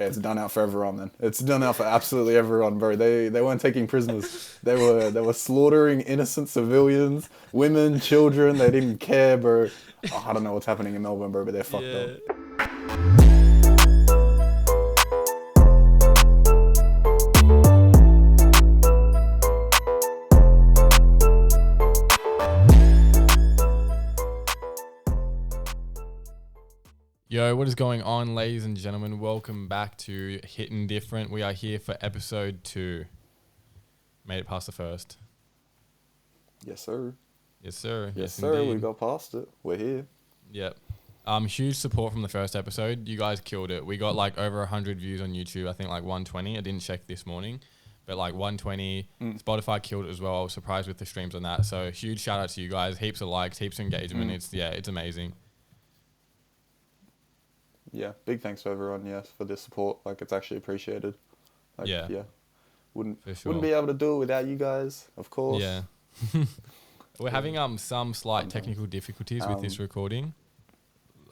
Yeah, it's done out for everyone then. It's done out for absolutely everyone, bro. They weren't taking prisoners. They were slaughtering innocent civilians, women, children. They didn't care, bro. Oh, I don't know what's happening in Melbourne, bro, but they're fucked up. Yo, what is going on, ladies and gentlemen? Welcome back to Hittin Different. We are here for episode 2. Made it past the first. Yes, sir. Yes, sir. Yes, sir. indeed. We got past it. We're here. Yep. Huge support from the first episode. You guys killed it. We got like over 100 views on YouTube. I think like 120. I didn't check this morning, but like 120. Spotify killed it as well. I was surprised with the streams on that. So huge shout out to you guys. Heaps of likes, heaps of engagement. It's amazing. Yeah, big thanks to everyone, yes, for this support. Like, it's actually appreciated. Like, Yeah. Wouldn't For sure. wouldn't be able to do it without you guys, of course. Yeah. We're having some slight technical difficulties with this recording.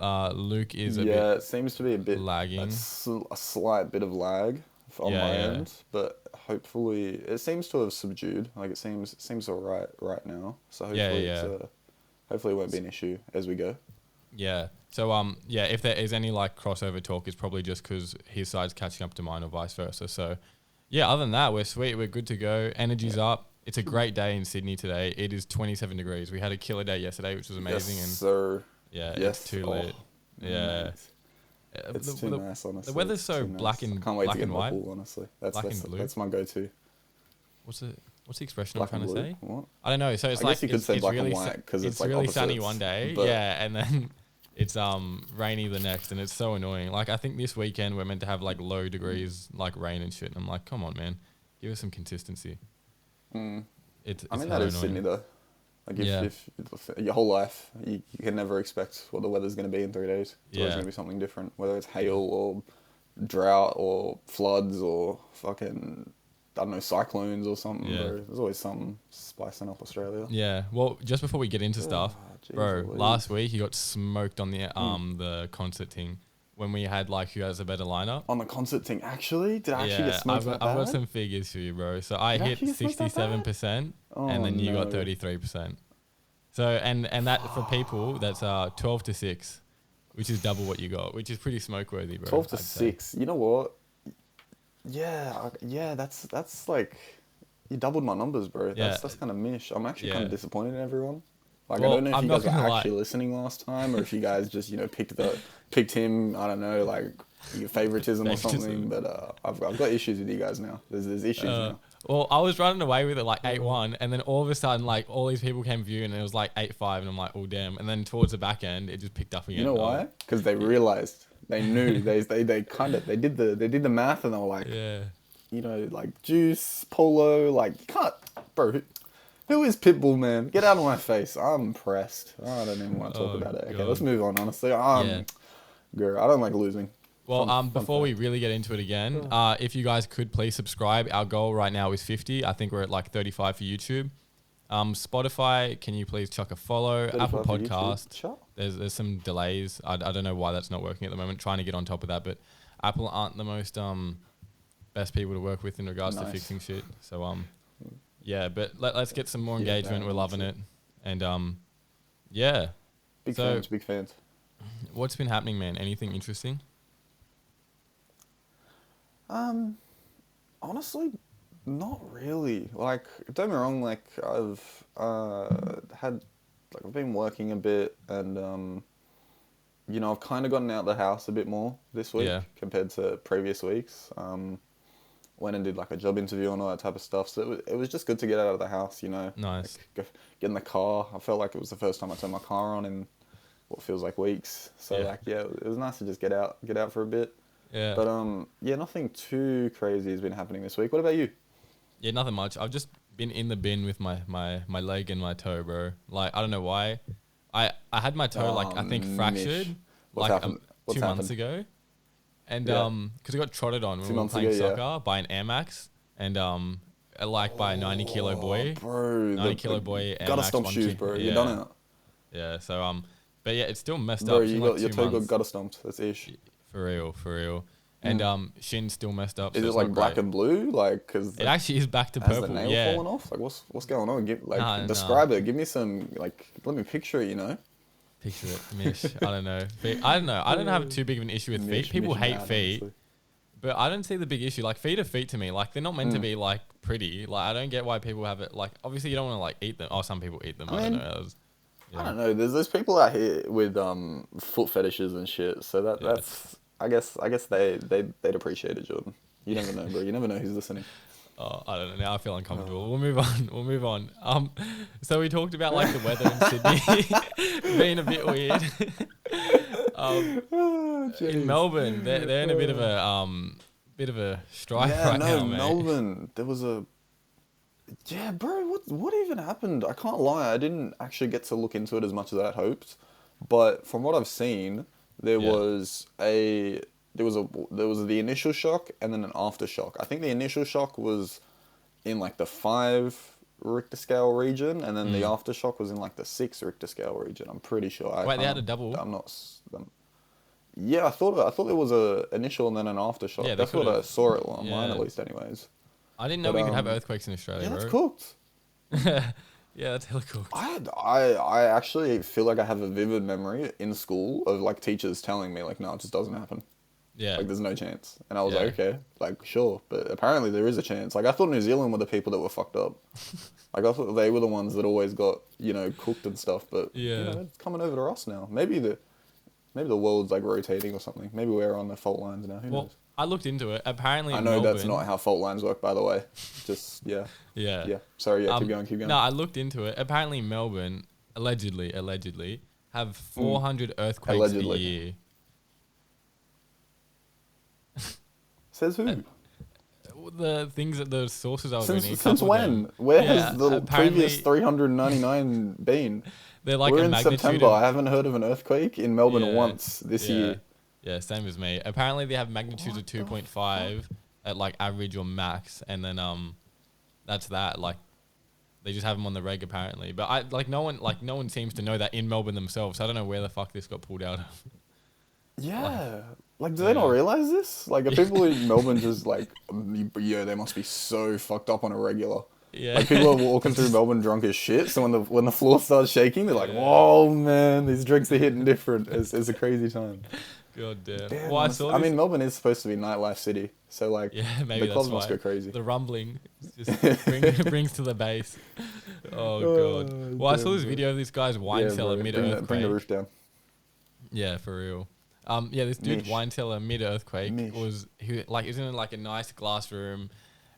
Luke is a bit it seems to be a bit lagging. a slight bit of lag on my end, but hopefully it seems to have subdued. Like, it seems all right now. So hopefully hopefully it won't be an issue as we go. Yeah. So if there is any like crossover talk, it's probably just because his side's catching up to mine or vice versa. So yeah, other than that, we're sweet. We're good to go. Energy's up. It's a great day in Sydney today. It is 27 degrees. We had a killer day yesterday, which was amazing. Yes, and sir. yeah, Yes. it's too lit. Yeah. Nice. It's too nice, honestly. The weather's so It's too black nice. and I can't wait black to get and in the white. pool, honestly. Black and blue. That's my go-to. What's the expression Black I'm and trying to blue? say? What? I don't know. So it's I like guess you could say it's black really and white because it's like really sunny opposites, one day, but- and then it's rainy the next, and it's so annoying. Like, I think this weekend we're meant to have like low degrees, like rain and shit. And I'm like, come on, man, give us some consistency. It's I mean, hella that is annoying. Sydney though. Like, if your whole life, you can never expect what the weather's going to be in 3 days. It's always going to be something different, whether it's hail or drought or floods or fucking, I don't know, cyclones or something. Yeah. Bro. There's always something spicing up Australia. Yeah. Well, just before we get into stuff, geez bro, Louise. last week you got smoked on the concert thing when we had like who has a better lineup. On the concert thing, actually? Did I actually get smoked I've got some figures for you, bro. So I hit actually get smoked that bad? 67%, Oh, and then you got no. 33%. So and that for people that's 12 to 6, which is double what you got, which is pretty smoke worthy, bro. 12 to I'd say. 6. You know what? Yeah, that's like, you doubled my numbers, bro. Yeah. That's kind of mish. I'm actually Yeah. kind of disappointed in everyone. Like, Well, I don't know if I'm you not guys were gonna lie. actually listening last time, or if you guys just, picked him, I don't know, like, your favoritism or something, but I've got issues with you guys now. There's issues now. Well, I was running away with it like 8-1, and then all of a sudden, like, all these people came viewing, and it was like 8-5, and I'm like, oh damn! And then towards the back end, it just picked up again. You know why? Because they realized, they knew, they did the math, and they were like, Yeah. like Juice, Polo, like, you can't, bro. Who is Pitbull, man? Get out of my face. I'm impressed. I don't even want to talk about it. Okay, God. let's move on, honestly. Yeah. Girl, I don't like losing. Well, before we really get into it again, if you guys could please subscribe. Our goal right now is 50. I think we're at like 35 for YouTube. Spotify, can you please chuck a follow? Apple for YouTube. Podcast, Sure. there's some delays. I don't know why that's not working at the moment. Trying to get on top of that, but Apple aren't the most best people to work with in regards to Nice. fixing shit. So yeah, but let's get some more engagement. We're loving it, and yeah. Big So- fans. What's been happening, man? Anything interesting? Honestly, not really. Like, don't get me wrong, like, I've I've been working a bit, and I've kind of gotten out of the house a bit more this week compared to previous weeks. Went and did like a job interview and all that type of stuff. So it was just good to get out of the house, Nice. Like, get in the car. I felt like it was the first time I turned my car on in what feels like weeks. So it was nice to just get out for a bit. Yeah. But nothing too crazy has been happening this week. What about you? Yeah, nothing much. I've just been in the bin with my leg and my toe, bro. Like, I don't know why. I had my toe, I think fractured What's happened? 2 months ago. And because I got trotted on when we were playing soccer by an Air Max, and by a 90 kilo boy. Bro, 90 kilo boy Air gotta Max stomp 1 shoes, kick. bro. Yeah. You done it. Yeah, so but yeah, it's still messed Bro, up. It's you been got like your 2 toe months. got stomped. That's ish. For real. and shin's still messed up. Is so it it's like not black great. and blue? Like, because It actually is back to has purple. the nail Yeah. fallen off? Like, what's going on? Nah. Describe it. Give me some, like, let me picture it. You know. Picture it, Mish. I don't know. Feet, I don't know. I don't have too big of an issue with feet. People hate mad, feet, honestly. but I don't see the big issue. Like feet are feet to me. Like they're not meant to be like pretty. Like I don't get why people have it. Like obviously you don't want to like eat them. Oh, some people eat them. I don't know. I don't know. There's people out here with foot fetishes and shit. So that's I guess they'd appreciate it, Jordan. You never know, bro. You never know who's listening. Oh, I don't know. Now I feel uncomfortable. We'll move on. So we talked about like the weather in Sydney being a bit weird. In Melbourne, they're in a bit of a strife right now, mate. Melbourne. There was a. Yeah, bro. What even happened? I can't lie. I didn't actually get to look into it as much as I had hoped, but from what I've seen, there was the initial shock and then an aftershock. I think the initial shock was in like the 5 Richter scale region, and then the aftershock was in like the 6 Richter scale region. I'm pretty sure. Wait, they had a double? I'm not. Yeah, I thought there was a initial and then an aftershock. Yeah, that's what I saw it online, at least, anyways. I didn't know we could have earthquakes in Australia. Yeah, that's bro. cooked. Yeah, that's hella cooked. I actually feel like I have a vivid memory in school of like teachers telling me like, no, it just doesn't happen. Yeah. Like there's no chance. And I was like, okay, like sure. But apparently there is a chance. Like I thought New Zealand were the people that were fucked up. Like I thought they were the ones that always got, cooked and stuff. But it's coming over to us now. Maybe the world's like rotating or something. Maybe we're on the fault lines now. Who knows? I looked into it. Apparently, I know that's not how fault lines work, by the way. Just Yeah. Sorry. Keep going. No, I looked into it. Apparently, Melbourne allegedly have 400 earthquakes a year. Says who? The things that the sources I was reading. Since when? Where has the previous 399 been? They're like we're in September. I haven't heard of an earthquake in Melbourne once this year. Yeah, same as me. Apparently, they have magnitudes of 2.5 at like average or max, and then that's that. Like, they just have them on the reg apparently. But no one seems to know that in Melbourne themselves. So I don't know where the fuck this got pulled out of. Yeah. Like, do they not realize this? Like, are people in Melbourne just like, they must be so fucked up on a regular. Yeah. Like, people are walking through Melbourne drunk as shit, so when the floor starts shaking, they're like, whoa, man, these drinks are hitting different. It's a crazy time. God damn. Well, I mean, Melbourne is supposed to be nightlife city, so like, maybe the clubs must go crazy. The rumbling just brings to the base. Oh, God. Well, I saw this video of this guy's wine cellar mid-earthquake. Bring the roof down. Yeah, for real. This dude wine cellar mid-earthquake was in like a nice glass room,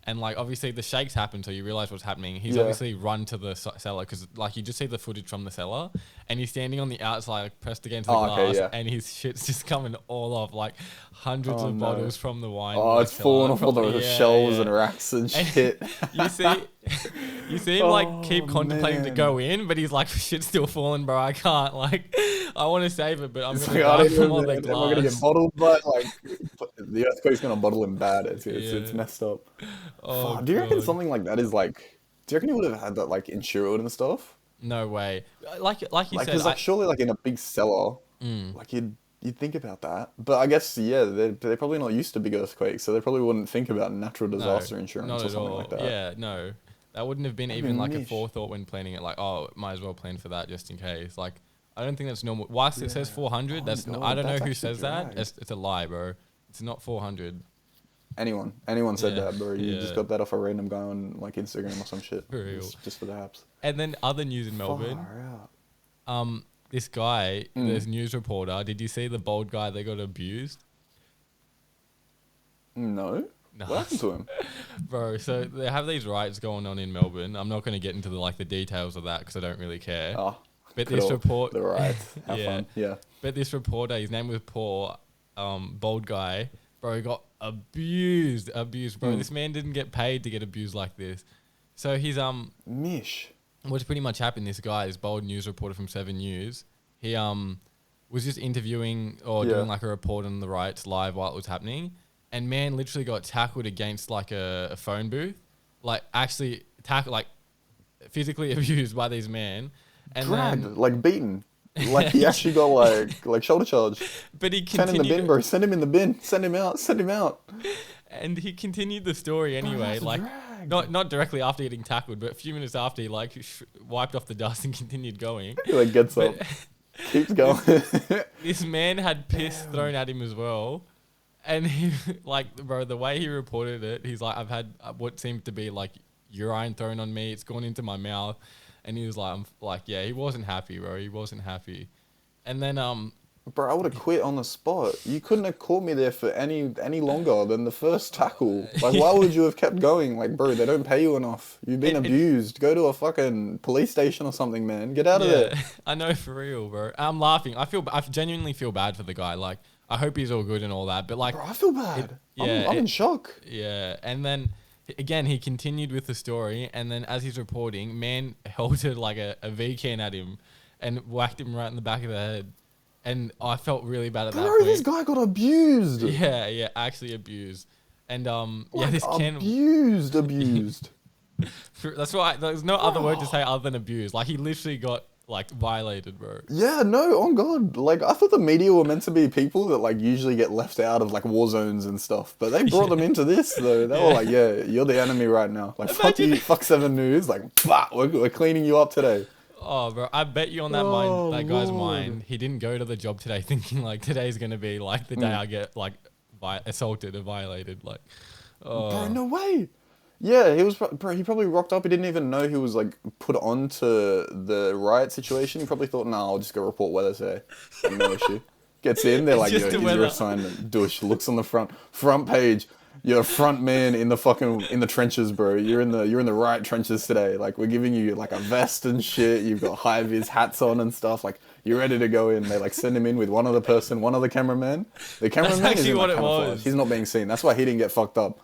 and like obviously the shakes happen, so you realize what's happening. He's obviously run to the cellar because like you just see the footage from the cellar, and he's standing on the outside, like, pressed against the glass, and his shit's just coming all off, like hundreds of bottles from the wine. Oh, it's falling off all the shelves and racks and shit. You see him like keep contemplating to go in, but he's like, shit's still falling, bro. I can't. Like, I want to save it, but I'm gonna die from all the glass. We're gonna get bottled, but like the earthquake's gonna bottle him bad. It's messed up. Oh, do you reckon something like that is like? Do you reckon he would have had that like insured and stuff? No way. Like you said, because like surely like in a big cellar, like you'd think about that. But I guess they're probably not used to big earthquakes, so they probably wouldn't think about natural disaster insurance or something like that. Yeah, no, that wouldn't have been even like a forethought when planning it. Like, might as well plan for that just in case. Like, I don't think that's normal. Whilst it says 400, I don't know who says that. It's a lie, bro. It's not 400. Anyone said that, bro. You just got that off a random guy on like Instagram or some shit. For real. Just for the apps. And then other news in Melbourne. This guy, this news reporter, did you see the bald guy that got abused? No. What happened to him? Bro, so they have these riots going on in Melbourne. I'm not going to get into the details of that because I don't really care. Oh, but this report, the riots, have fun. Yeah. But this reporter, his name was Paul, bald guy, bro, he got abused, bro. This man didn't get paid to get abused like this. So he's Mish. What's pretty much happened? This guy, this bold news reporter from 7 News, he was just interviewing or doing like a report on the riots live while it was happening. And man literally got tackled against like a phone booth, like actually physically abused by these men. And dragged, like beaten. Like he actually got like shoulder charge. But he 10 in the bin, continued, bro. Send him in the bin. Send him out. Send him out. and he continued the story Bro, anyway. that's Like, drag. not directly after getting tackled, but a few minutes after he like wiped off the dust and continued going. He like gets up, But keeps going. this man had piss thrown at him as well. And he, like, bro, the way he reported it, he's like, I've had what seemed to be like urine thrown on me. It's gone into my mouth. And he was like, yeah, he wasn't happy, bro. He wasn't happy. And then, Bro, I would have quit on the spot. You couldn't have caught me there for any longer than the first tackle. Like, why would you have kept going? Like, bro, they don't pay you enough. You've been abused. Go to a fucking police station or something, man. Get out of there. I know, for real, bro. I'm laughing. I genuinely feel bad for the guy. Like, I hope he's all good and all that. But like, Bro, I feel bad. I'm in shock. Yeah, and then again, he continued with the story, and then as he's reporting, man held like a V can at him and whacked him right in the back of the head. And I felt really bad at that point. Bro, this guy got abused. Yeah, actually abused. And Like, this can abused. That's why there's no other word to say other than abused. Like, he literally got like violated, bro. Yeah, no, on God. Like, I thought the media were meant to be people that like usually get left out of like war zones and stuff, but they brought them into this though. They were like, yeah, you're the enemy right now. Like, fuck you, fuck 7 News. Like, bah, we're cleaning you up today. Oh, bro, I bet you on that guy's mind, he didn't go to the job today thinking like today's gonna be like the day I get like assaulted or violated. Like, Bro, no way. Yeah, he was. Bro, he probably rocked up. He didn't even know he was like put onto the riot situation. He probably thought, "Nah, I'll just go report weather today. No issue." Gets in, they're like, "Yo, here's your assignment." Douche looks on the front page. You're a front man in the trenches, bro. You're in the riot trenches today. Like, we're giving you like a vest and shit. You've got high vis hats on and stuff. Like, you're ready to go in. They like send him in with one other cameraman. The cameraman is in like camouflage. He's not being seen. That's why he didn't get fucked up.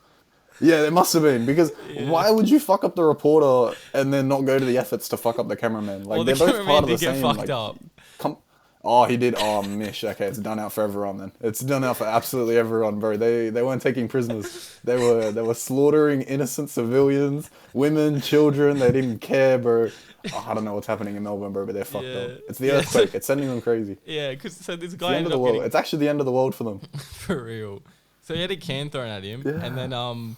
Yeah, it must have been, because why would you fuck up the reporter and then not go to the efforts to fuck up the cameraman? Like, they're both part of the same. Fucked up. Oh, he did. Oh, mish. Okay, it's done out for everyone then. It's done out for absolutely everyone, bro. They weren't taking prisoners. They were slaughtering innocent civilians, women, children. They didn't care, bro. Oh, I don't know what's happening in Melbourne, bro, but they're fucked up. It's the earthquake. It's sending them crazy. Yeah, because so this It's guy the end of the world. It's actually the end of the world for them. For real. So he had a can thrown at him, and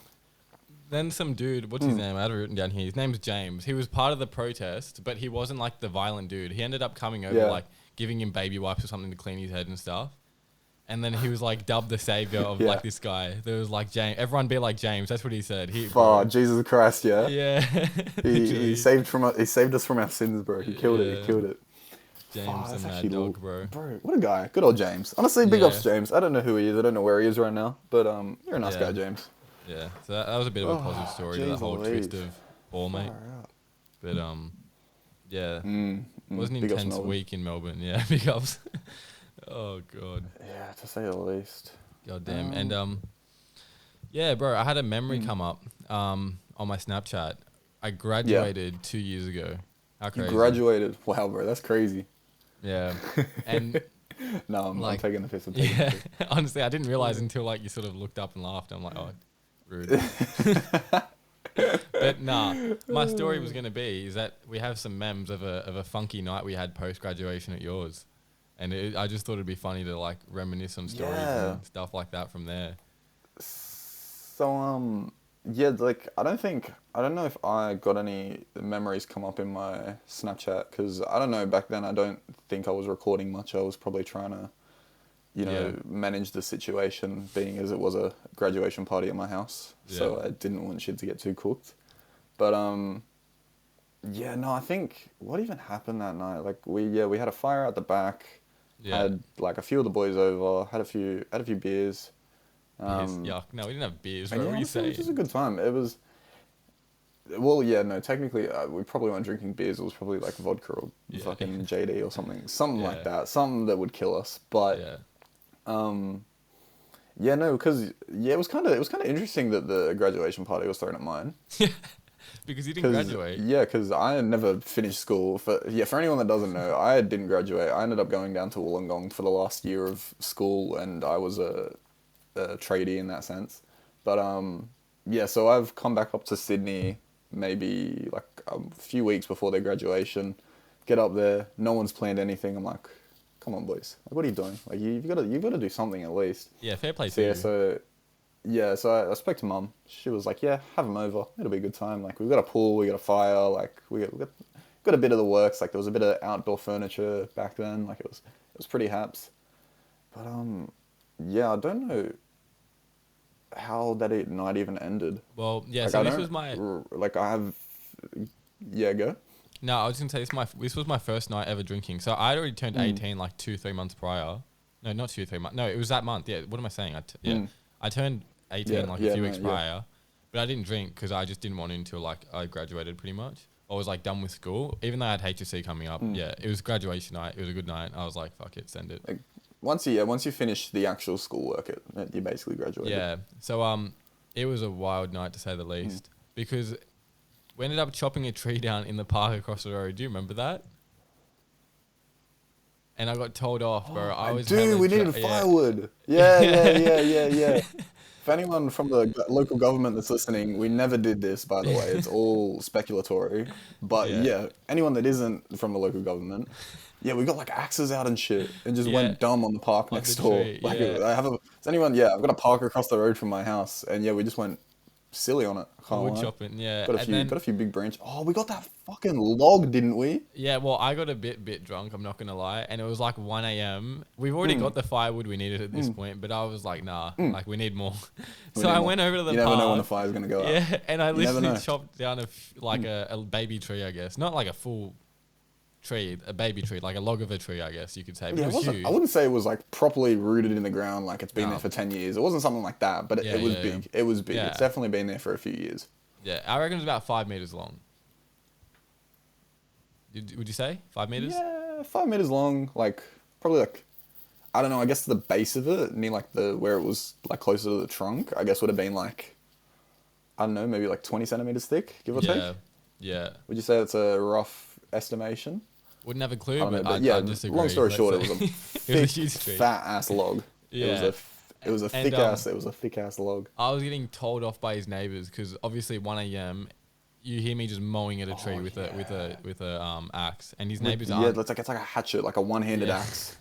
then some dude, what's his name? I had it written down here. His name's James. He was part of the protest, but he wasn't like the violent dude. He ended up coming over, like giving him baby wipes or something to clean his head and stuff. And then he was like dubbed the savior of like this guy. There was like James. Everyone be like James. That's what he said. Oh, Jesus Christ! Yeah. Yeah. he saved us from our sins, bro. He killed it. He killed it. James and that dog, bro. Bro, what a guy. Good old James. Honestly, big ups to James. I don't know who he is. I don't know where he is right now. But you're a nice guy, James. Yeah, so that was a bit of a positive story to the whole twist of ball, mate. But it was an intense week in Melbourne. Yeah, big ups. Oh god. Yeah, to say the least. God damn. And yeah, bro, I had a memory come up on my Snapchat. I graduated 2 years ago. How crazy. You graduated? Wow, bro, that's crazy. Yeah, and. No, I'm taking the piss. Honestly, I didn't realize until like you sort of looked up and laughed. I'm like, oh. Rude. But nah, my story was going to be is that we have some memes of a funky night we had post graduation at yours, and I just thought it'd be funny to like reminisce on stories and stuff like that from there. So like I don't know if I got any memories come up in my Snapchat, because I don't know, back then I don't think I was recording much. I was probably trying to manage the situation, being as it was a graduation party at my house. So I didn't want shit to get too cooked. But I think what even happened that night? Like we had a fire at the back. Had like a few of the boys over. Had a few beers. Yuck! No, we didn't have beers. What were you saying? It was a good time. It was. Well, yeah, no. Technically, we probably weren't drinking beers. It was probably like vodka or fucking JD or something like that. Something that would kill us. But because it was kind of interesting that the graduation party was thrown at mine. Because you didn't graduate. Yeah, because I never finished school. For anyone that doesn't know, I didn't graduate. I ended up going down to Wollongong for the last year of school, and I was a tradie in that sense. But so I've come back up to Sydney maybe like a few weeks before their graduation, get up there. No one's planned anything. I'm like, come on, boys. Like, what are you doing? Like, you've got to do something at least. Yeah, fair play So to yeah, you. so I spoke to Mum. She was like, yeah, have them over. It'll be a good time. Like, we've got a pool, we got a fire. Like, we got a bit of the works. Like, there was a bit of outdoor furniture back then. Like, it was pretty haps. But yeah, I don't know how that night even ended. Well, yeah. Like, So this was my. like I have. Yeah, go. No, I was gonna say this was my first night ever drinking. So I'd already turned 18 like 2-3 months prior. No, not 2-3 months. No, it was that month. Yeah. What am I saying? I turned 18 like a few weeks prior, but I didn't drink because I just didn't want to until like I graduated pretty much. I was like done with school, even though I had HSC coming up. Yeah, it was graduation night. It was a good night. I was like, fuck it, send it. Like, once you finish the actual schoolwork, you basically graduated. Yeah. So it was a wild night to say the least because we ended up chopping a tree down in the park across the road. Do you remember that? And I got told off, bro. We needed firewood. Yeah. If anyone from the local government that's listening, we never did this, by the way. It's all speculatory. But yeah, anyone that isn't from the local government, yeah, we got like axes out and shit and just went dumb on the park next door. Like, I've got a park across the road from my house, and yeah, we just went silly on it. Wood chopping, yeah. Got a few big branches. Oh, we got that fucking log, didn't we? Yeah, well, I got a bit drunk, I'm not going to lie. And it was like 1 a.m. We've already got the firewood we needed at this point, but I was like, nah, like we need more. So I went over to the park. You never know when the fire's going to go out. Yeah, and I literally chopped down a baby tree, I guess. Not like a full tree, a baby tree, like a log of a tree, I guess you could say. But it was huge. I wouldn't say it was like properly rooted in the ground, like it's been there for 10 years. It wasn't something like that, but it was big. It was big. It's definitely been there for a few years. Yeah, I reckon it's about 5 meters long. Would you say 5 meters? Yeah, 5 meters long. Like probably like, I don't know. I guess the base of it, near like where it was like closer to the trunk, I guess would have been like, I don't know, maybe like 20 centimeters thick, give or take. Yeah. Would you say that's a rough estimation? Wouldn't have a clue, but I disagree. Long story short, it was a thick, fat ass log. Yeah. It was a thick ass log. I was getting told off by his neighbours because obviously 1 a.m. you hear me just mowing at a tree with a axe, and his neighbours it's like a hatchet, like a one-handed axe.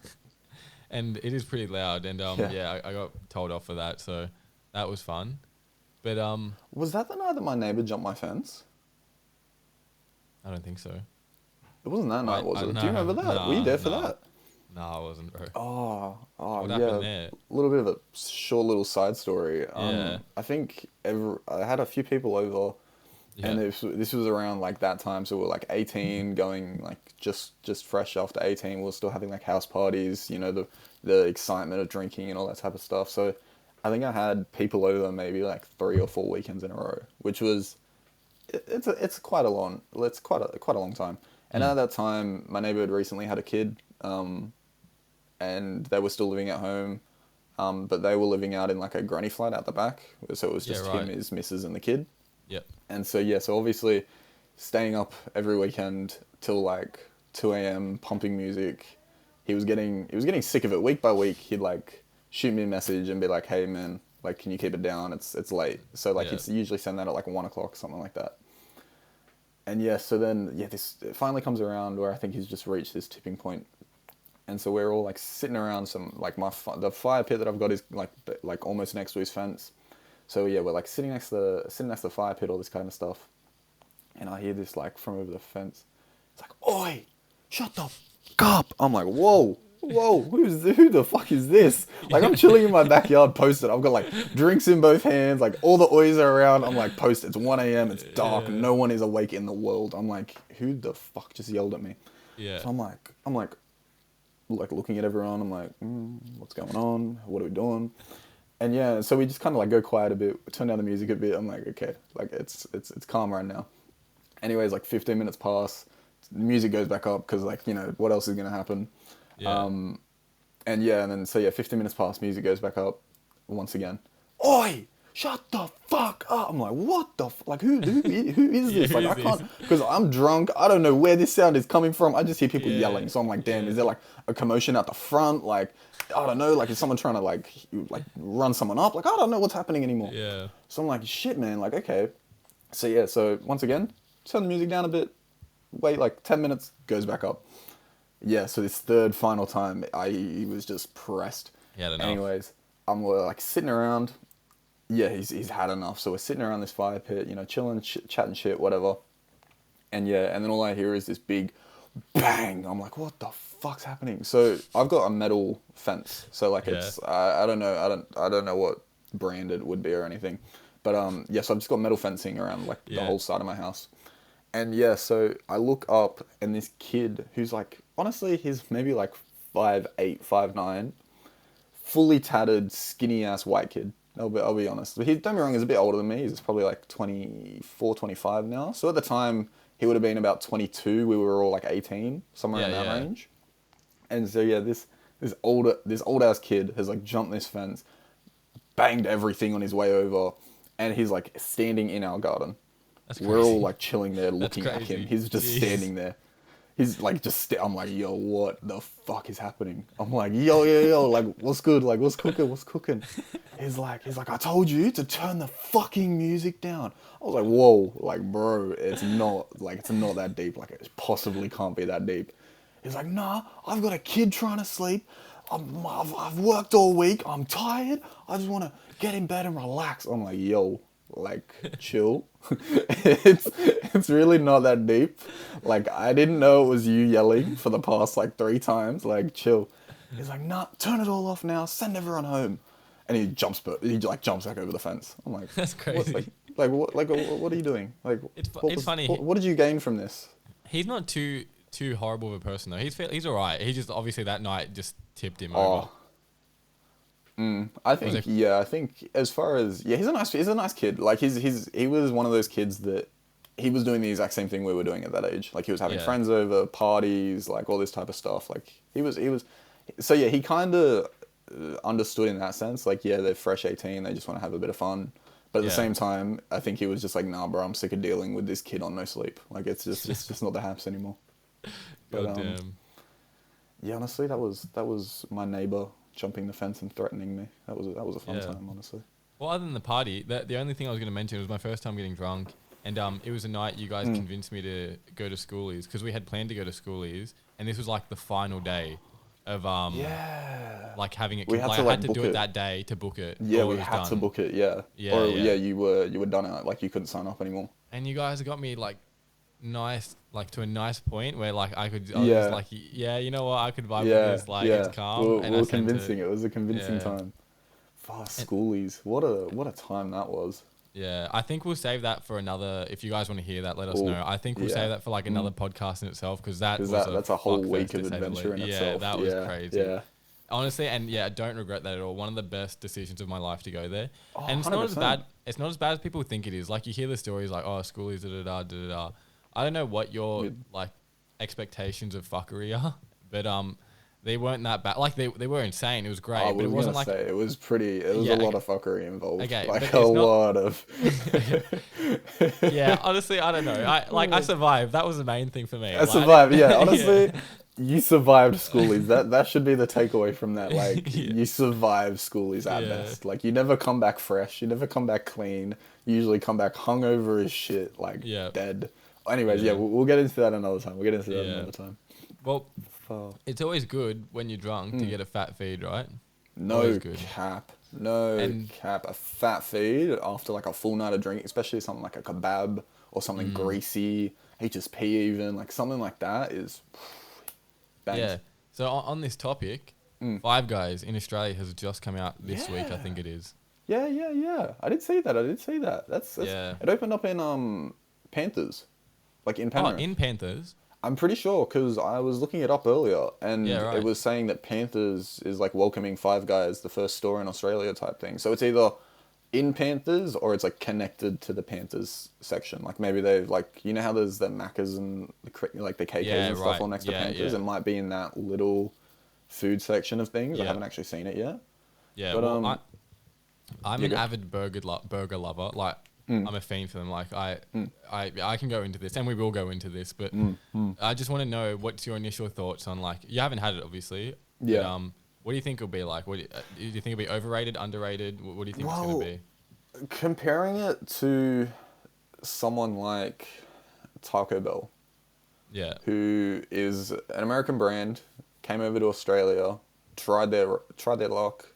And it is pretty loud, and I got told off for that, so that was fun. But was that the night that my neighbour jumped my fence? I don't think so. It wasn't that night, was it? Do you remember that? Were you there for that? No, I wasn't, bro. What happened there? A little bit of a short little side story. I think I had a few people over, and this was around like that time, so we were like 18, going like just fresh after 18. We were still having like house parties, you know, the excitement of drinking and all that type of stuff. So I think I had people over maybe like 3 or 4 weekends in a row, which was it's quite a long time. And at that time, my neighbor had recently had a kid, and they were still living at home, but they were living out in like a granny flat out the back. So it was just him, his missus, and the kid. Yep. And so obviously, staying up every weekend till like 2 a.m. pumping music. He was getting sick of it. Week by week, he'd like shoot me a message and be like, "Hey man, like, can you keep it down? It's late." So like he'd usually send that at like 1 o'clock, something like that. And so then this it finally comes around where I think he's just reached this tipping point, and so we're all like sitting around some like the fire pit that I've got is like almost next to his fence, so we're like sitting next to the fire pit, all this kind of stuff, and I hear this like from over the fence, it's like, "Oi, shut the fuck up!" I'm like, whoa, who the fuck is this? Like, I'm chilling in my backyard posted. I've got like drinks in both hands, like all the oys are around. I'm like, posted. It's 1 a.m. It's dark. No one is awake in the world. I'm like, who the fuck just yelled at me? Yeah. So I'm like looking at everyone. I'm like, what's going on? What are we doing? And so we just kind of like go quiet a bit, turn down the music a bit. I'm like, okay, like it's calm right now. Anyways, like 15 minutes pass, the music goes back up because like, you know, what else is gonna happen? Yeah. And then 15 minutes pass, music goes back up once again. "Oi, shut the fuck up!" I'm like, what the like who is this? Like, I can't, because I'm drunk. I don't know where this sound is coming from. I just hear people yelling. So I'm like, damn, is there like a commotion out the front? Like, I don't know. Like, is someone trying to like run someone up? Like, I don't know what's happening anymore. Yeah. So I'm like, shit, man. Like, okay. So once again, turn the music down a bit. wait like 10 minutes, goes back up. Yeah, so this third final time, he was just pressed. Yeah, enough. Anyways, I'm like sitting around. Yeah, he's had enough. So we're sitting around this fire pit, chilling, chatting shit, whatever. And yeah, and then all I hear is this big bang. I'm like, what the fuck's happening? So I've got a metal fence. So like it's I don't know what brand it would be or anything. But yeah, so I've just got metal fencing around like the whole side of my house. And yeah, so I look up and this kid who's like, honestly, he's maybe like 5'8", 5'9", fully tattered, skinny ass white kid. I'll be honest. Don't get me wrong, he's a bit older than me. He's probably like 24, 25 now. So at the time, he would have been about 22. We were all like 18, somewhere in that range. And so yeah, this old ass kid has like jumped this fence, banged everything on his way over, and he's like standing in our garden. That's crazy. We're all like chilling there looking at him. He's just standing there. He's like I'm like, yo, what the fuck is happening? I'm like, yo, like what's good? Like what's cooking? He's like, I told you to turn the fucking music down. I was like, whoa, like bro, it's not that deep. Like it possibly can't be that deep. He's like, nah, I've got a kid trying to sleep. I've worked all week. I'm tired. I just want to get in bed and relax. I'm like, yo, like chill. it's really not that deep. Like I didn't know it was you yelling for the past like 3 times. Like chill. He's like, nah, turn it all off now. Send everyone home. And he jumps back over the fence. I'm like, that's crazy. What are you doing? Like, it's funny. What did you gain from this? He's not too horrible of a person though. He's alright. He just obviously that night just tipped him over. I think as far as he's a nice kid. Like he was one of those kids that he was doing the exact same thing we were doing at that age. Like he was having friends over, parties, like all this type of stuff. Like he was. So yeah, he kind of understood in that sense. Like yeah, they're fresh 18, they just want to have a bit of fun. But at the same time, I think he was just like, nah, bro, I'm sick of dealing with this kid on no sleep. Like it's just not the haps anymore. But, damn. Yeah, honestly, that was my neighbor jumping the fence and threatening me. That was a fun time, honestly. Well, other than the party, the only thing I was going to mention was my first time getting drunk, and it was a night you guys convinced me to go to Schoolies because we had planned to go to Schoolies, and this was like the final day of like having it. I had to do it that day to book it. Yeah, we had to book it. Yeah. You were done out. Like you couldn't sign up anymore. And you guys got me like nice, like to a nice point where like I was like, you know what, I could vibe with this. Like it's calm. We were convincing. It was a convincing time. Schoolies, what a time that was. Yeah, I think we'll save that for another. If you guys want to hear that, let us know. I think we'll save that for like another podcast in itself because that's a whole week of adventure in itself. Yeah, that was crazy. Yeah. Honestly, and I don't regret that at all. One of the best decisions of my life to go there. And it's 100%. Not as bad. It's not as bad as people think it is. Like you hear the stories like, oh, Schoolies, da. I don't know what your like expectations of fuckery are, but they weren't that bad. Like they were insane. It was great, but it wasn't like it was pretty. It was a lot of fuckery involved. Okay, like a lot of. Yeah, honestly, I don't know. I survived. That was the main thing for me. I survived. Yeah, honestly, you survived Schoolies. That should be the takeaway from that. Like you survived Schoolies at best. Like you never come back fresh. You never come back clean. You usually come back hungover as shit. Like dead. Anyways, we'll get into that another time. Well, it's always good when you're drunk to get a fat feed, right? No cap. A fat feed after like a full night of drinking, especially something like a kebab or something greasy, HSP even, like something like that is bangs. Yeah. So on this topic, Five Guys in Australia has just come out this week, I think it is. Yeah. I did see that. That's It opened up in Panthers. Like in Penrith. Oh, in Panthers? I'm pretty sure because I was looking it up earlier and it was saying that Panthers is like welcoming Five Guys, the first store in Australia type thing. So it's either in Panthers or it's like connected to the Panthers section. Like maybe they've like, you know how there's the Maccas and like the KKs and stuff all next to Panthers? It might be in that little food section of things. I haven't actually seen it yet. Yeah, but I'm an avid burger lover. Like, I'm a fiend for them. Like I can go into this, and we will go into this. But I just want to know what's your initial thoughts on like you haven't had it obviously. Yeah. But, what do you think it'll be like? What do you think it'll be overrated, underrated? What do you think it's going to be? Comparing it to someone like Taco Bell, Yeah. who is an American brand, came over to Australia, tried their luck.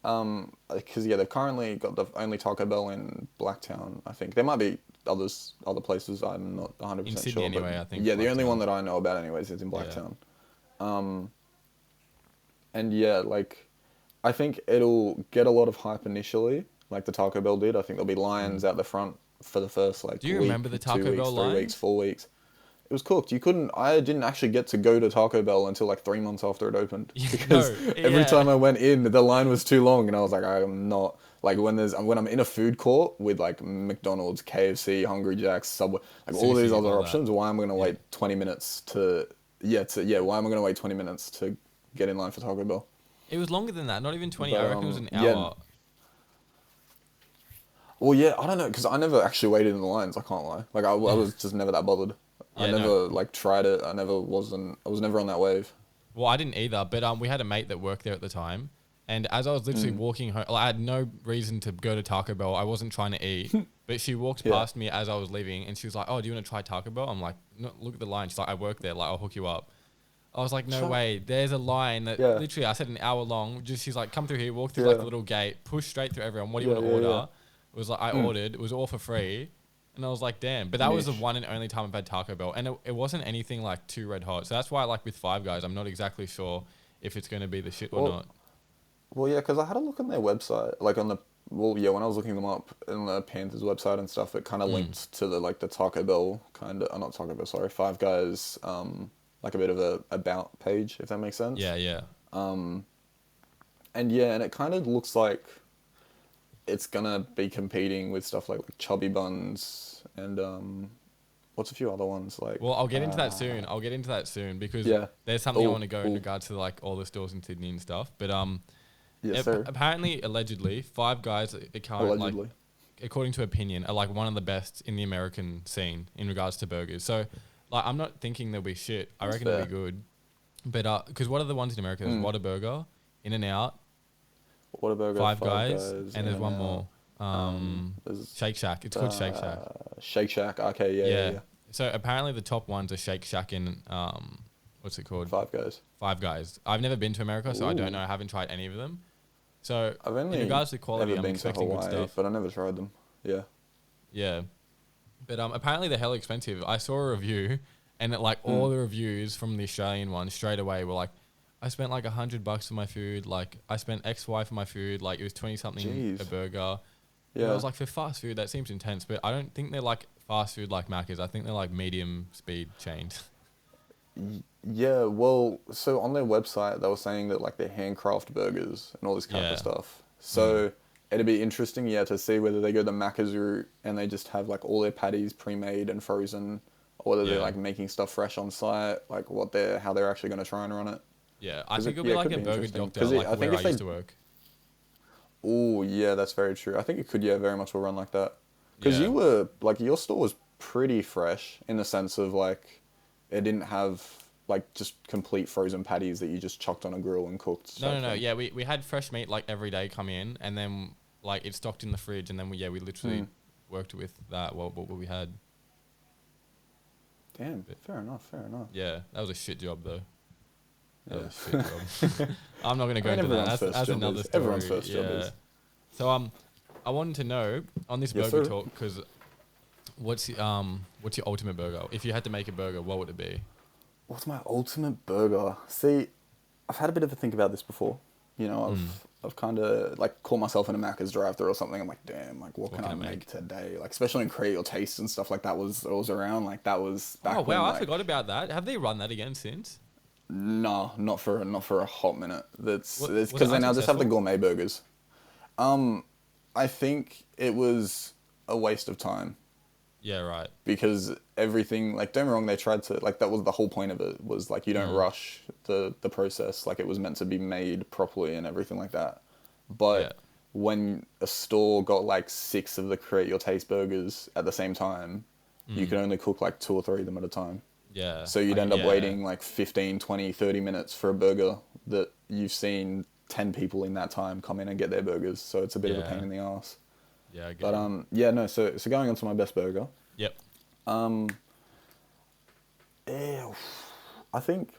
Because they've currently got the only Taco Bell in Blacktown. I think there might be other places. I'm not 100% In Sydney sure. anyway, But I think. yeah, the only Blacktown. one that I know about, anyways, is in Blacktown. Yeah. And yeah, like, I think it'll get a lot of hype initially, like the Taco Bell did. I think there'll be lines out the front for the first like Do you week, remember the 2 Taco weeks, Bell 3 weeks, lines? 4 weeks. It was cooked. I didn't actually get to go to Taco Bell until like 3 months after it opened because every time I went in, the line was too long, and I was like, I'm not like when I'm in a food court with like McDonald's, KFC, Hungry Jack's, Subway, like all these other options. Why am I going to wait 20 minutes why am I going to wait 20 minutes to get in line for Taco Bell? It was longer than that. Not even 20. But, I reckon it was an hour. yeah. Well, yeah, I don't know, because I never actually waited in the lines. I can't lie. Like I was just never that bothered. I never like tried it. I was never on that wave. Well, I didn't either, but we had a mate that worked there at the time, and as I was literally walking home, I had no reason to go to Taco Bell. I wasn't trying to eat, but she walked past me as I was leaving, and she was like, "Oh, do you want to try Taco Bell?" I'm like, "No, look at the line." She's like, "I work there. Like, I'll hook you up." I was like, "No way." There's a line that literally I said an hour long. She's like, "Come through here, walk through like the little gate, push straight through everyone. What do you want to order?" It was like I ordered. It was all for free. And I was like, damn. But that was the one and only time I've had Taco Bell. And it wasn't anything like too red hot. So that's why, like, with Five Guys, I'm not exactly sure if it's going to be the shit or not. Well, yeah, because I had a look on their website. Like, when I was looking them up in the Panthers website and stuff, it kind of linked to the Taco Bell not Taco Bell, sorry, Five Guys, like a bit of a about page, if that makes sense. Yeah, yeah. And it kind of looks like it's gonna be competing with stuff like Chubby Buns and what's a few other ones like. Well, I'll get into that soon. Because there's something I want to go in regards to like all the stores in Sydney and stuff. But apparently, allegedly, Five Guys like, according to opinion, are like one of the best in the American scene in regards to burgers. So, like, I'm not thinking they'll be shit. I reckon they'll be good. But because what are the ones in America? There's Whataburger, In-N-Out, Whataburger, Five Guys, and there's one more. Shake Shack. It's called Shake Shack. Shake Shack. Okay, yeah. So apparently the top ones are Shake Shack and what's it called? Five Guys. Five Guys. I've never been to America, so I don't know. I haven't tried any of them. So I've only in regards to quality, I'm been expecting to Hawaii, good stuff. but I never tried them. Yeah. Yeah. But apparently they're hella expensive. I saw a review, and all the reviews from the Australian one straight away were like, I spent like $100 for my food. Like I spent XY for my food. Like it was 20 something a burger. Yeah. And I was like, for fast food, that seems intense. But I don't think they're like fast food like Macca's. I think they're like medium speed chains. Yeah, well, so on their website, they were saying that like they're handcraft burgers and all this kind of stuff. So it'd be interesting, to see whether they go the Macca's route and they just have like all their patties pre-made and frozen, or whether they're like making stuff fresh on site, like how they're actually going to try and run it. Yeah, I think it'll be like a burger doctor, like where I used to work. Oh, yeah, that's very true. I think it could, very much will run like that. Because you were, like, your store was pretty fresh in the sense of, like, it didn't have, like, just complete frozen patties that you just chucked on a grill and cooked. No. Yeah, we had fresh meat, like, every day come in, and then, like, it's stocked in the fridge, and then we literally worked with that, what we had. Damn, fair enough. Yeah, that was a shit job, though. That was a shit job. I'm not going to go into that. That's another story. Everyone's first job is. So, I wanted to know, on this burger talk, because what's your ultimate burger? If you had to make a burger, what would it be? What's my ultimate burger? See, I've had a bit of a think about this before. You know, I've kind of like caught myself in a Macca's drive-thru or something. I'm like, damn, like what can I make today? Like, especially in Create Your Taste and stuff like that was around. Like that was back. Oh wow, I forgot about that. Have they run that again since? No, not for a hot minute. That's because they now just have the gourmet burgers. I think it was a waste of time. Yeah, right. Because everything, like, don't get me wrong, they tried to, like, that was the whole point of it, was, like, you don't rush the process. Like, it was meant to be made properly and everything like that. But when a store got, like, 6 of the Create Your Taste burgers at the same time, you could only cook, like, 2 or 3 of them at a time. Yeah. So you'd end up waiting, like, 15, 20, 30 minutes for a burger that you've seen 10 people in that time come in and get their burgers. So it's a bit of a pain in the ass. Yeah, I get it. So going on to my best burger. Yep. Yeah, I think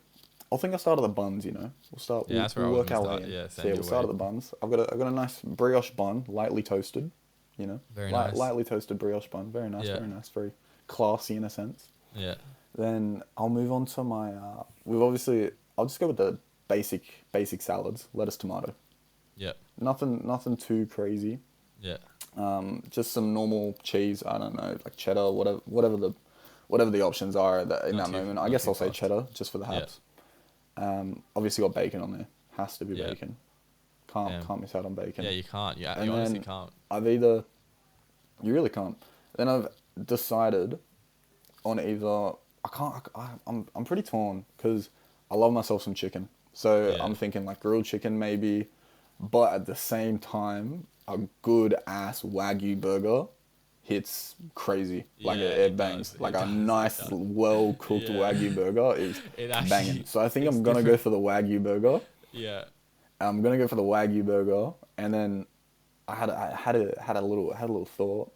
I'll start at the buns. You know, Yeah, that's where I we'll was work gonna our way start. in. Yeah, So same yeah, we'll start at the buns. I've got a nice brioche bun, lightly toasted. You know, Very nice. lightly toasted brioche bun. Very nice, Yeah. very nice, very classy in a sense. Yeah. Then I'll move on to my. I'll just go with the basic salads: lettuce, tomato. Yeah. Nothing too crazy. Yeah. Just some normal cheese. I don't know, like cheddar, whatever the options are in that moment. I guess I'll say cheddar just for the haps. Obviously got bacon on there. Has to be bacon. Can't miss out on bacon. Yeah, you can't. Yeah, And you honestly then can't. You really can't. Then I've decided on either. I'm pretty torn because I love myself some chicken. So I'm thinking like grilled chicken maybe, but at the same time a good ass Wagyu burger hits crazy. Like it bangs. Does. Like It a does. nice well cooked Wagyu burger is banging. So I think I'm gonna go for the Wagyu burger. Yeah. I'm gonna go for the Wagyu burger, and then I had a little thought.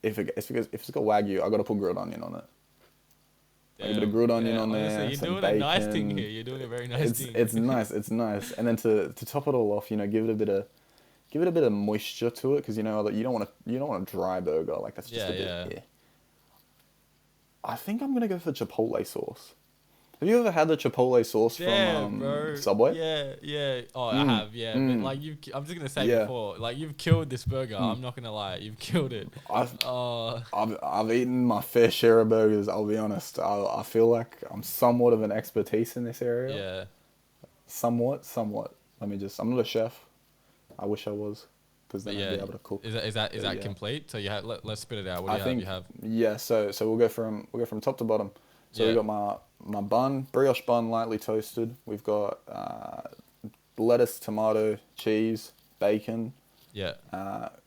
If it's got Wagyu, I gotta put grilled onion on it. Like a bit of grilled onion on there. Honestly, Some you're doing bacon. a nice thing here. You're doing a very nice thing. It's nice. It's nice. And then to top it all off, you know, give it a bit of moisture to it, because you know that you don't want a dry burger. Like that's just a bit. Yeah. I think I'm gonna go for chipotle sauce. Have you ever had the chipotle sauce from Subway? Yeah. Oh, I have. Yeah, but like I'm just gonna say before, like you've killed this burger. I'm not gonna lie, you've killed it. I've eaten my fair share of burgers. I'll be honest. I feel like I'm somewhat of an expertise in this area. Yeah. Somewhat. I'm not a chef. I wish I was, because then I'd be able to cook. Is that complete? So you have, let's spit it out. What do you have? Yeah. So we'll go from top to bottom. So we got my bun, brioche bun, lightly toasted. We've got lettuce, tomato, cheese, bacon. Yeah.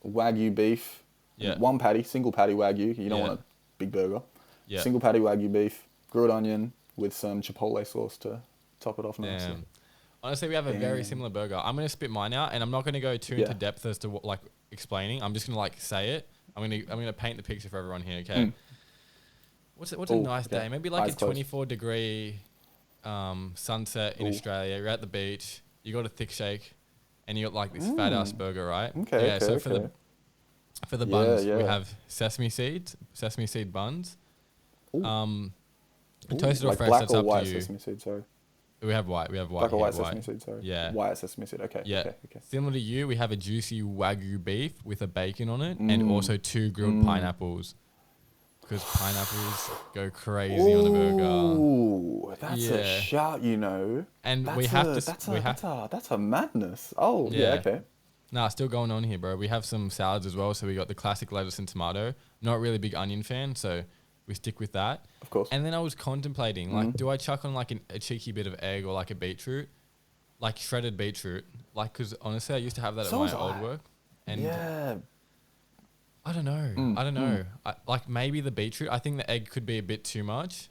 Wagyu beef. Yeah. One patty, single patty Wagyu. You don't want a big burger. Yeah. Single patty Wagyu beef, grilled onion with some chipotle sauce to top it off nicely. Honestly, we have a very similar burger. I'm gonna spit mine out, and I'm not gonna go too into depth as to what, like explaining. I'm just gonna like say it. I'm gonna paint the picture for everyone here. Okay. What's a nice day? Maybe like a 24-degree sunset in Australia. You're at the beach. You got a thick shake, and you got like this fat ass burger, right? Okay. So for the buns, we have sesame seed buns. Toasted or like fresh, black that's or up white to you. sesame seed, sorry. We have white. Black or white sesame seed, sorry. Yeah. White sesame seed, okay. Yeah. Okay. Similar to you, we have a juicy Wagyu beef with a bacon on it, and also 2 grilled pineapples. Because pineapples go crazy on a burger. Ooh, that's a shout, you know. And that's a madness. Oh, yeah, okay. Nah, still going on here, bro. We have some salads as well. So we got the classic lettuce and tomato. Not really a big onion fan, so we stick with that. Of course. And then I was contemplating, like, do I chuck on like a cheeky bit of egg or like a beetroot? Like shredded beetroot. Like, because honestly, I used to have that at my old work. And I don't know. Like maybe the beetroot. I think the egg could be a bit too much.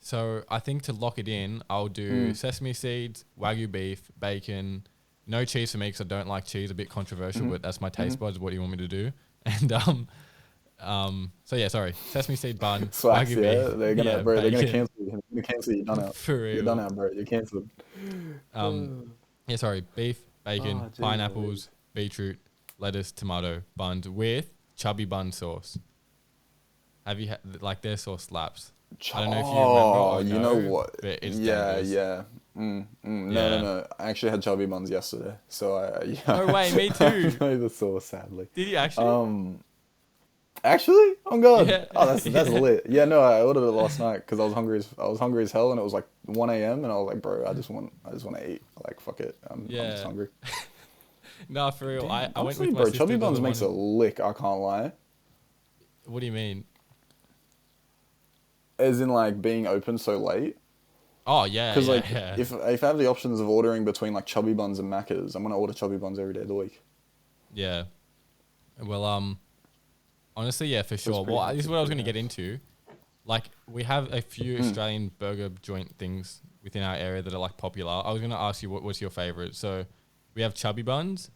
So I think to lock it in, I'll do sesame seeds, Wagyu beef, bacon. No cheese for me because I don't like cheese. A bit controversial, but that's my taste buds. What do you want me to do? And so yeah, sorry. Sesame seed bun, Slacks, Wagyu beef. They're gonna cancel you. They're gonna cancel you. You're done out. For real. You're done out, bro. You're cancelled. Yeah, sorry. Beef, bacon, pineapples, beetroot, lettuce, tomato, buns with chubby bun sauce. Have you had like their sauce slaps? I don't know if you remember. Or you know what? But it's dangerous. No. I actually had chubby buns yesterday, so No way, me too. I know the sauce, sadly. Did you actually? Actually, oh god. Yeah. Oh, that's lit. Yeah, no, I ordered it last night because I was hungry as hell, and it was like 1 a.m. and I was like, bro, I just want to eat. Like, fuck it. I'm just hungry. Nah, for real. I went with my bro. sister. Chubby buns makes a lick. I can't lie. What do you mean? As in like being open so late. Oh yeah. Because if I have the options of ordering between like chubby buns and Macca's, I'm gonna order chubby buns every day of the week. Yeah. Well, honestly, yeah, for sure. Well, this is what I was gonna get into. Like, we have a few Australian burger joint things within our area that are like popular. I was gonna ask you what's your favorite. So, we have chubby buns,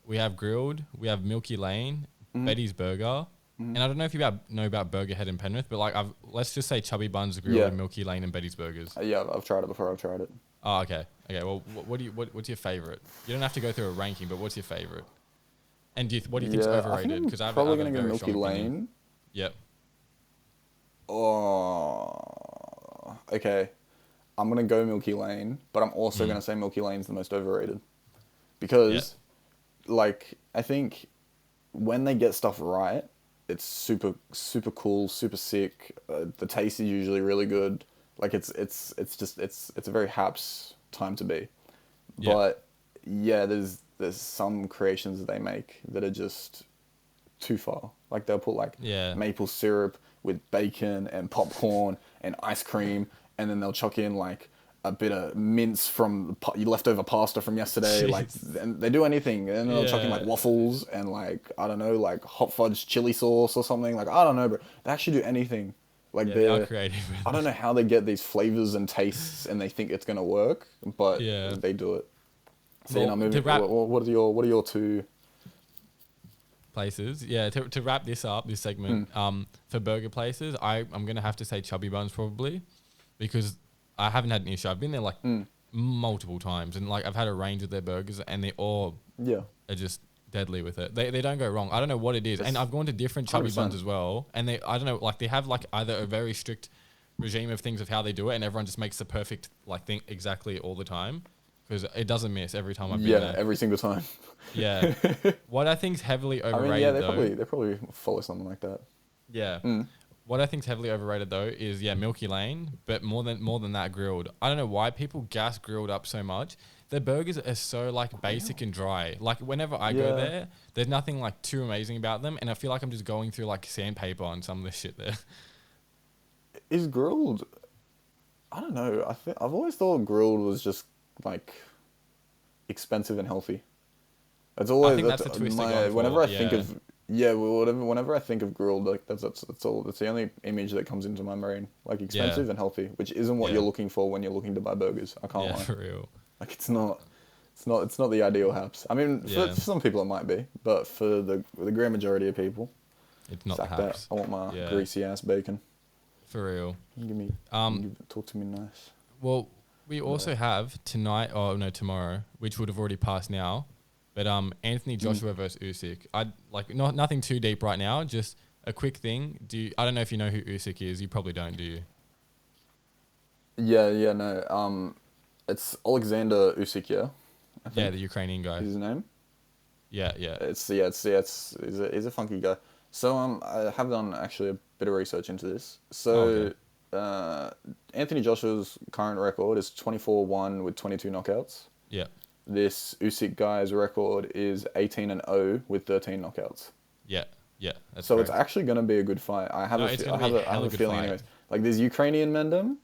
we have grilled, we have Milky Lane, Betty's Burger, and I don't know if you know about Burger Head in Penrith, but like let's just say Chubby Buns Grill and Milky Lane and Betty's Burgers. Yeah, I've tried it before. I've tried it. Oh, okay. Well, what's your favorite? You don't have to go through a ranking, but what's your favorite? And what do you think's overrated? Because I'm probably gonna go Milky Lane. Yep. Oh, okay. I'm gonna go Milky Lane, but I'm also gonna say Milky Lane's the most overrated because, like, I think when they get stuff right, it's super cool, super sick. The taste is usually really good. Like it's a very haps time to be. Yeah. But yeah, there's some creations that they make that are just too far. Like they'll put like maple syrup with bacon and popcorn and ice cream, and then they'll chuck in like a bit of mince from leftover pasta from yesterday. Jeez. Like, and they do anything, and they'll chuck in like waffles and like, I don't know, like hot fudge chili sauce or something. Like, I don't know, but they actually do anything. Like they are creative. I don't know how they get these flavors and tastes, and they think it's gonna work, but they do it. So well, moving. What are your two places? Yeah, to wrap this up, this segment, for burger places, I'm gonna have to say Chubby Buns probably, because I haven't had an issue. I've been there like multiple times, and like I've had a range of their burgers, and they all are just deadly with it. They don't go wrong. I don't know what it is, and I've gone to different Chubby 100%. Buns as well, and I don't know, like they have like either a very strict regime of things of how they do it, and everyone just makes the perfect like thing exactly all the time. Because it doesn't miss every time I've been there. Yeah, every single time. Yeah. What I think's heavily overrated, they probably follow something like that. Yeah. What I think's heavily overrated though is Milky Lane, but more than that, grilled. I don't know why people gas grilled up so much. Their burgers are so like basic and dry. Like whenever I go there, there's nothing like too amazing about them, and I feel like I'm just going through like sandpaper on some of the shit there. Is grilled? I don't know. I've always thought grilled was just like expensive and healthy. It's always that's the twist whenever I think of whenever I think of grilled, like that's the only image that comes into my brain. Like expensive and healthy, which isn't what you're looking for when you're looking to buy burgers. I can't lie. For real. Like it's not the ideal haps. I mean, for some people it might be, but for the grand majority of people, it's not the haps. I want my greasy ass bacon. For real. Give me talk to me nice. Well, we also have tomorrow, which would have already passed now, but Anthony Joshua versus Usyk. Nothing too deep right now, just a quick thing. I don't know if you know who Usyk is. You probably don't, do you? Yeah, no. It's Oleksandr Usyk, yeah. Yeah, the Ukrainian guy. Is his name? Yeah. He's a funky guy. So I have done actually a bit of research into this. So. Anthony Joshua's current record is 24-1 with 22 knockouts. Yeah. This Usyk guy's record is 18-0 with 13 knockouts. Yeah. That's so correct. It's actually going to be a good fight. I have a feeling anyways. Like these Ukrainian mendem.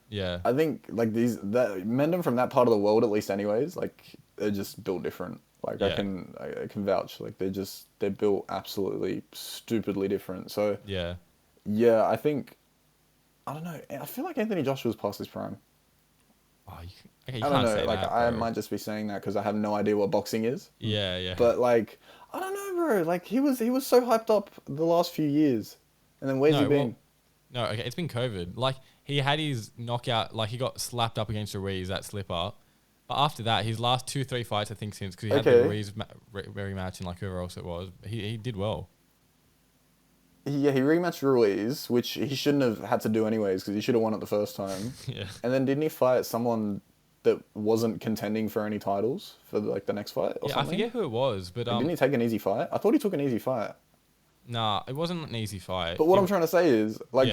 Yeah. I think like that mendem from that part of the world at least anyways, like they're just built different. Like I can vouch, like they're built absolutely stupidly different. So yeah, I think, I don't know. I feel like Anthony Joshua's past his prime. Oh, you I don't know. Like I might just be saying that because I have no idea what boxing is. Yeah. But like, I don't know, bro. Like he was so hyped up the last few years, and then where's he been? It's been COVID. Like he had his knockout. Like he got slapped up against Ruiz, that slipper. But after that, his last 2-3 fights, I think, since because he had the Ruiz rematch and like whoever else it was, he did well. Yeah, he rematched Ruiz, which he shouldn't have had to do anyways because he should have won it the first time. Yeah. And then didn't he fight someone that wasn't contending for any titles for like the next fight or something? I forget who it was, but didn't he take an easy fight? I thought he took an easy fight. Nah, it wasn't an easy fight. But what I'm trying to say is, like,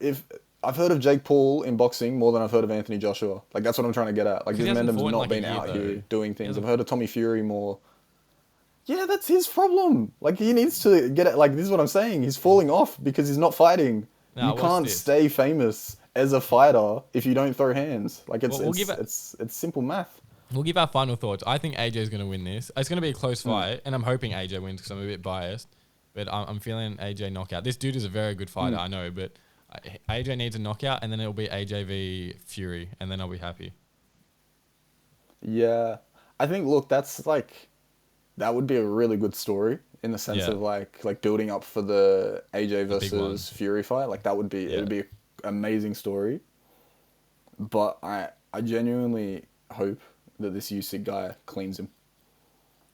if I've heard of Jake Paul in boxing more than I've heard of Anthony Joshua. Like, that's what I'm trying to get at. Like, these Mendham's not been out here doing things. I've heard of Tommy Fury more. Yeah, that's his problem. Like, he needs to get it. Like, this is what I'm saying. He's falling off because he's not fighting. You can't stay famous as a fighter if you don't throw hands. Like, it's simple math. We'll give our final thoughts. I think AJ's going to win this. It's going to be a close fight, and I'm hoping AJ wins because I'm a bit biased. But I'm feeling AJ knockout. This dude is a very good fighter, I know, but AJ needs a knockout, and then it'll be AJ v Fury, and then I'll be happy. Yeah. I think, look, that's like... that would be a really good story in the sense of like building up for the AJ versus Fury fight. Like that would be it would be an amazing story. But I genuinely hope that this Usyk guy cleans him.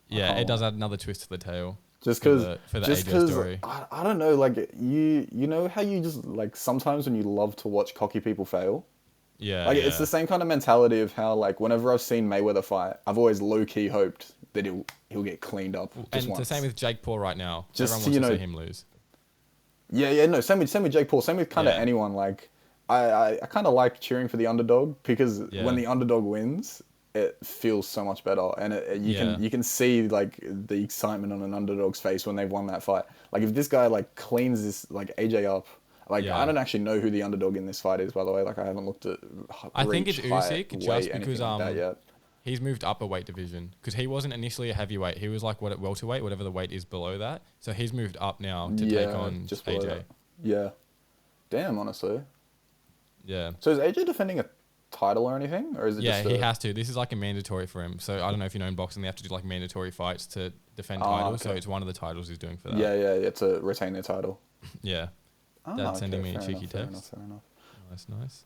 Yeah, it does add another twist to the tale. Just because for the AJ story. I don't know, like you know how you just like sometimes when you love to watch cocky people fail. Yeah. Like it's the same kind of mentality of how like whenever I've seen Mayweather fight, I've always low key hoped that he'll get cleaned up. And it's the same with Jake Paul right now. Just everyone wants to see him lose. Yeah, no, same with Jake Paul, same with kind of anyone. Like I kind of like cheering for the underdog because when the underdog wins, it feels so much better, and you can see like the excitement on an underdog's face when they've won that fight. Like if this guy like cleans this like AJ up, like I don't actually know who the underdog in this fight is, by the way. Like I haven't looked at. I think it's Usyk just because like yet. He's moved up a weight division because he wasn't initially a heavyweight. He was like welterweight, whatever the weight is below that. So he's moved up now to take on just AJ. That. Yeah, damn, honestly. Yeah. So is AJ defending a title or anything, or is it just he has to. This is like a mandatory for him. So I don't know if you know in boxing they have to do like mandatory fights to defend titles. Okay. So it's one of the titles he's doing for that. Yeah, to retain their title. Yeah. Dad's sending me a cheeky text. Fair enough. Nice.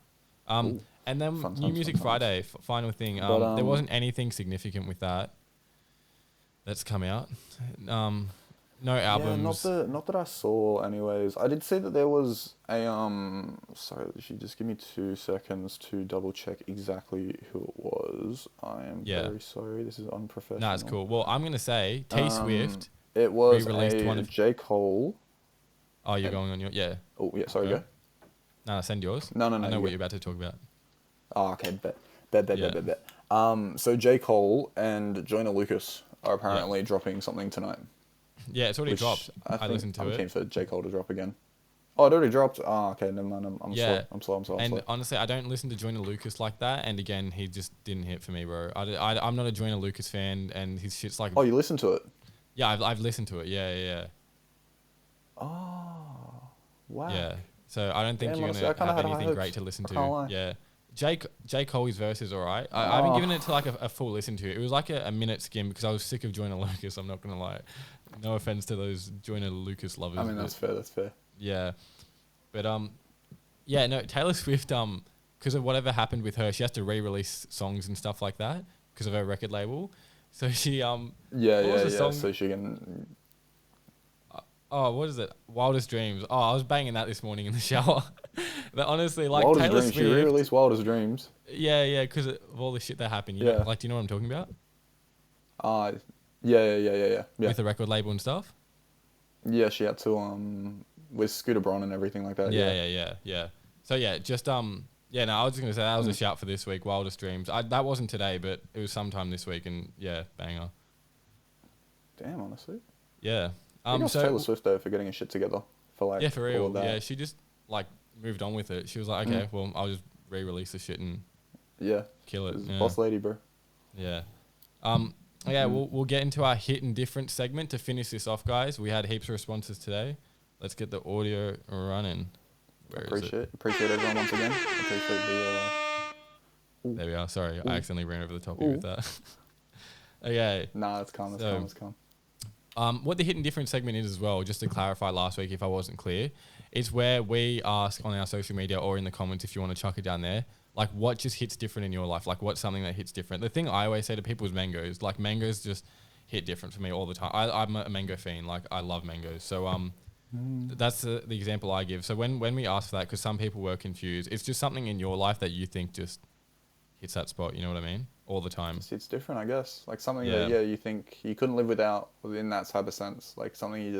And then New Music Friday, final thing. There wasn't anything significant with that that's come out. No albums. Yeah, not that I saw anyways. I did see that there was a sorry, just give me 2 seconds to double check exactly who it was. I am very sorry, this is unprofessional. Nah, it's cool. Well, I'm gonna say T Swift. It was one of J. Cole. Oh, you're going on your Oh yeah, sorry, go. No, send yours. No. I know what you're about to talk about. Oh, okay, bet. So J. Cole and Joyner Lucas are apparently dropping something tonight. Yeah, it's already dropped. I listened to it. I'm keen for J. Cole to drop again. Oh, it already dropped? Oh, okay, never mind. I'm slow. And honestly, I don't listen to Joyner Lucas like that. And again, he just didn't hit for me, bro. I'm not a Joyner Lucas fan, and his shit's like... Oh, you listened to it? Yeah, I've listened to it. Yeah. Oh, wow. Yeah. So I don't think you're going to have anything great to listen to. Yeah. J. Cole's verse is alright. I haven't given it to like a full listen to. It was like a minute skim because I was sick of Joyner Lucas. I'm not gonna lie. No offense to those Joyner Lucas lovers. I mean that's fair. Yeah, but no, Taylor Swift because of whatever happened with her, she has to re-release songs and stuff like that because of her record label. So she so she can. Oh, what is it? Wildest Dreams. Oh, I was banging that this morning in the shower. But honestly, like Wildest Taylor Dreams. Swift, she re-released Wildest Dreams. Yeah, because of all the shit that happened. You know, like, do you know what I'm talking about? Yeah. With the record label and stuff. Yeah, she had to with Scooter Braun and everything like that. Yeah. So yeah, just I was just gonna say that was a shout for this week. Wildest Dreams. That wasn't today, but it was sometime this week, and banger. Damn, honestly. Yeah. So Taylor Swift though for getting her shit together for like for real. All of that. Yeah, she just like moved on with it. She was like, okay, well, I'll just re-release the shit and kill it. Yeah. Boss lady, bro. Yeah. We'll get into our hit and different segment to finish this off, guys. We had heaps of responses today. Let's get the audio running. Appreciate everyone once again. Appreciate the. There we are. Sorry, I accidentally ran over the top with that. Okay. Nah, it's calm. It's calm. What the hit and different segment is as well, just to clarify last week if I wasn't clear, is where we ask on our social media or in the comments if you want to chuck it down there, like what just hits different in your life, like what's something that hits different. The thing I always say to people is mangoes. Like mangoes just hit different for me all the time. I'm a mango fiend. Like I love mangoes. So that's the example I give. So when we ask for that, because some people were confused, it's just something in your life that you think just hits that spot. You know what I mean? All the time. It's different, I guess. Like something that you think you couldn't live without in that type of sense. Like something you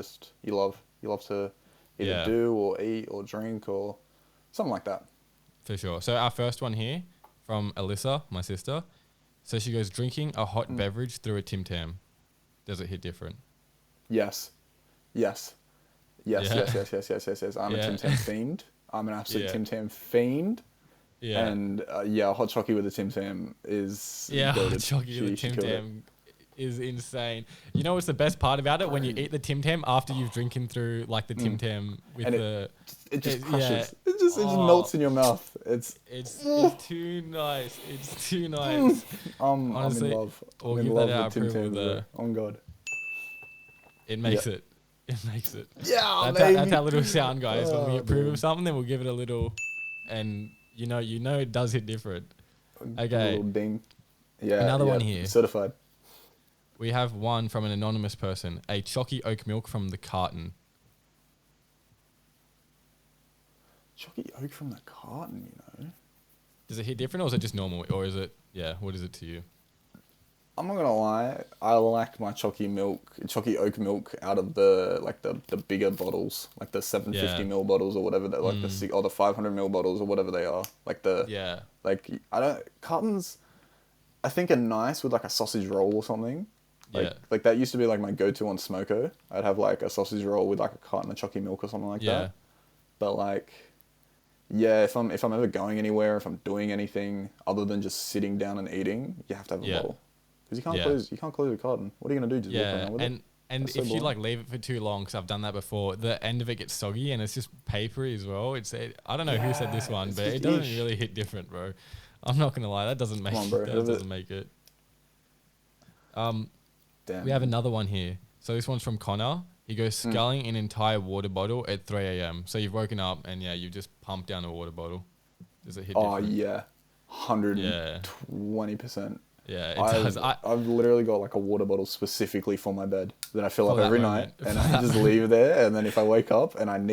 love. You love to either do or eat or drink or something like that. For sure. So our first one here from Alyssa, my sister. So she goes, drinking a hot beverage through a Tim Tam. Does it hit different? Yes. I'm a Tim Tam fiend. I'm an absolute Tim Tam fiend. Yeah. And hot chocolate with a Tim Tam is hot chocolate with a Tim Tam is insane. You know what's the best part about it? When you eat the Tim Tam after you've drinking through like the Tim Tam with it just crushes. It just melts in your mouth. It's too nice. It's too nice. Honestly, I'm in love. We'll give that our approval there. On God. It makes it. It makes it. Yeah, That's our little sound, guys. When we Oh, approve damn. of something, then we'll give it a little, and you know it does hit different. A Okay. little ding. Yeah. Another yeah, one here. Certified. We have one from an anonymous person. A chalky oat milk from the carton. Chalky oak from the carton, you know. Does it hit different, or is it just normal, or is it? Yeah. What is it to you? I'm not gonna lie, I like my chalky oat milk out of the bigger bottles, like the 750 ml bottles or whatever that like or the 500 ml bottles or whatever they are. Like cartons, I think are nice with like a sausage roll or something. Like that used to be like my go-to on Smoko. I'd have like a sausage roll with like a carton of chalky milk or something like that. But like, yeah, if I'm ever going anywhere, if I'm doing anything other than just sitting down and eating, you have to have a bottle. Because you can't close the carton. What are you gonna do? Just walk around with it? And That's if so you boring. like leave it for too long, because I've done that before, the end of it gets soggy and it's just papery as well. I don't know who said this one, but it doesn't really hit different, bro. I'm not gonna lie, that doesn't make it. Damn. We have another one here. So this one's from Connor. He goes sculling an entire water bottle at 3 a.m. So you've woken up and you've just pumped down a water bottle. Does it hit different? Oh yeah, 120%. Yeah, it does. I've literally got like a water bottle specifically for my bed that I fill up every night, moment. and I just leave it there. And then if I wake up and I'm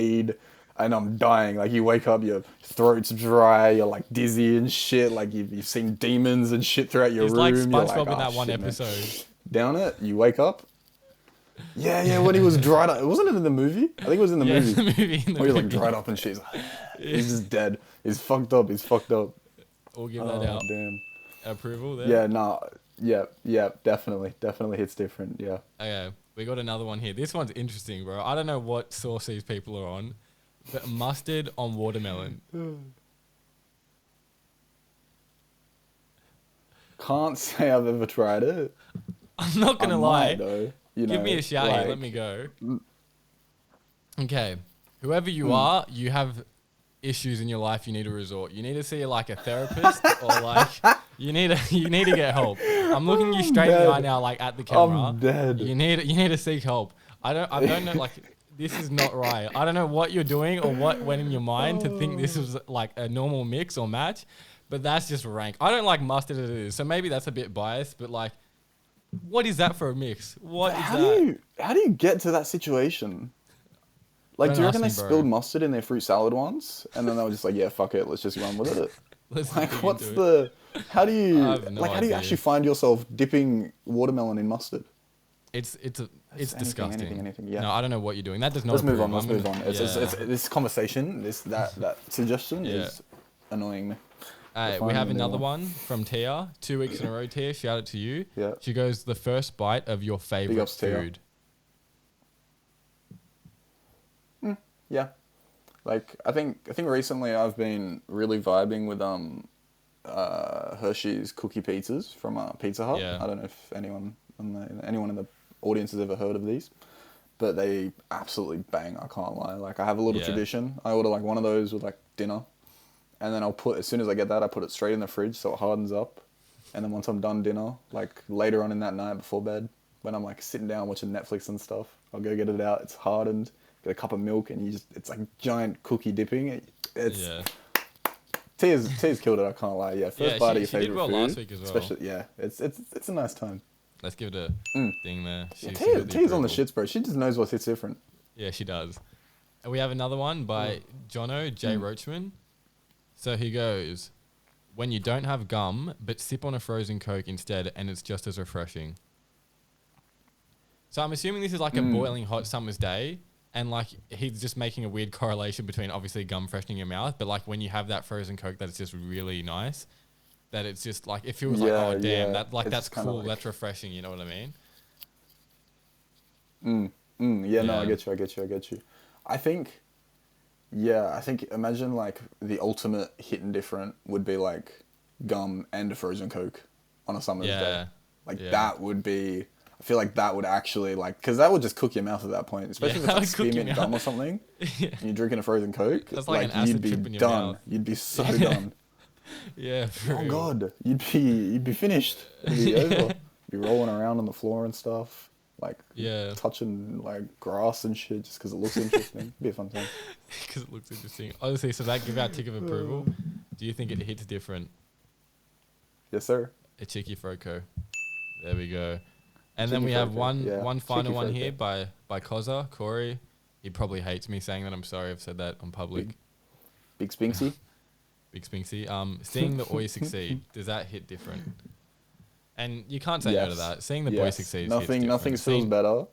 dying, like you wake up, your throat's dry, you're like dizzy and shit, like you've seen demons and shit throughout your room. Like you're SpongeBob like, in that one shit, episode. Man. Down it, you wake up. Yeah, when he was dried up. Wasn't it in the movie? I think it was in the movie. The movie. Where he's like dried up and shit. He's like, he's just dead. He's fucked up. We'll give that out. Damn. Approval there? Yeah, nah. Yeah, definitely. Definitely hits different, yeah. Okay, we got another one here. This one's interesting, bro. I don't know what sauce these people are on, but mustard on watermelon. Can't say I've ever tried it. I'm not going to lie. Though, Give me a shout here. Let me go. Okay. Whoever you are, you have issues in your life you need to resort. You need to see like a therapist or like you need to get help. I'm looking you straight in the eye now, like at the camera. I'm dead. You need to seek help. I don't know, like this is not right. I don't know what you're doing or what went in your mind to think this was like a normal mix or match, but that's just rank. I don't like mustard as it is, so maybe that's a bit biased, but like, what is that for a mix? How do you get to that situation? Like, do you reckon they spilled mustard in their fruit salad once, and then they were just like, yeah, fuck it, let's just run with it? How do you actually find yourself dipping watermelon in mustard? It's disgusting. Anything, yeah. No, I don't know what you're doing. That does not. Let's move on. It's this conversation, that suggestion is annoying me. We have another one from Tia. 2 weeks in a row, Tia. Shout out to you. Yeah. She goes, the first bite of your favorite food. Yeah. Like, I think recently I've been really vibing with Hershey's cookie pizzas from Pizza Hut. Yeah. I don't know if anyone in the audience has ever heard of these, but they absolutely bang. I can't lie. Like, I have a little tradition. I order like one of those with like dinner, and then as soon as I get that, I put it straight in the fridge so it hardens up, and then once I'm done dinner, like later on in that night before bed, when I'm like sitting down watching Netflix and stuff, I'll go get it out. It's hardened. Get a cup of milk, and it's like giant cookie dipping. Tia's killed it. I can't lie. Yeah, first bite of your favorite did well food. Last week as well. Especially, it's a nice time. Let's give it a thing there. Tia's on the shits, bro. She just knows what hits different. Yeah, she does. And we have another one by Jono J. Roachman. So he goes, when you don't have gum, but sip on a frozen Coke instead, and it's just as refreshing. So I'm assuming this is like a boiling hot summer's day. And like he's just making a weird correlation between obviously gum freshening your mouth, but like when you have that frozen Coke, that it's just really nice. That it's just like it feels like, oh damn, that's cool, that's refreshing. You know what I mean? No, I get you. I think imagine like the ultimate hitting different would be like gum and a frozen Coke on a summer's day. That would be. I feel like that would actually because that would just cook your mouth at that point, especially if it's like spearmint gum or something. And you're drinking a frozen Coke, that's like an acid trip in your mouth. You'd be so done. Yeah. Oh god, you'd be finished. You'd be over. Be rolling around on the floor and stuff. like Yeah. touching like grass and shit just because it looks interesting. Be a fun time. Because it looks interesting. Honestly, so that give our tick of approval. Do you think it hits different? Yes, sir. A cheeky Froco. There we go. And then Cheeky we have Froco, one final cheeky one Froco. here by Koza, Corey. He probably hates me saying that. I'm sorry I've said that on public. Big Spinksy. Big Spinksy. Seeing the Oi succeed, does that hit different? And you can't say no to that. Seeing the boy succeed. Nothing feels better.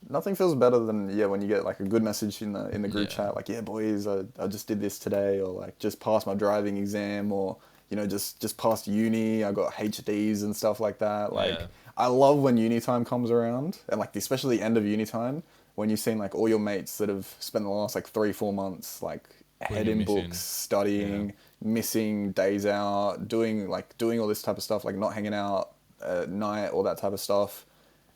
Nothing feels better than when you get like a good message in the group chat, like, yeah boys, I just did this today, or like just passed my driving exam, or just passed uni, I got HDs and stuff like that. Like I love when uni time comes around, and like especially the end of uni time, when you've seen like all your mates that have spent the last like 3-4 months like head in books, studying, missing days out, doing all this type of stuff, like not hanging out at night, all that type of stuff.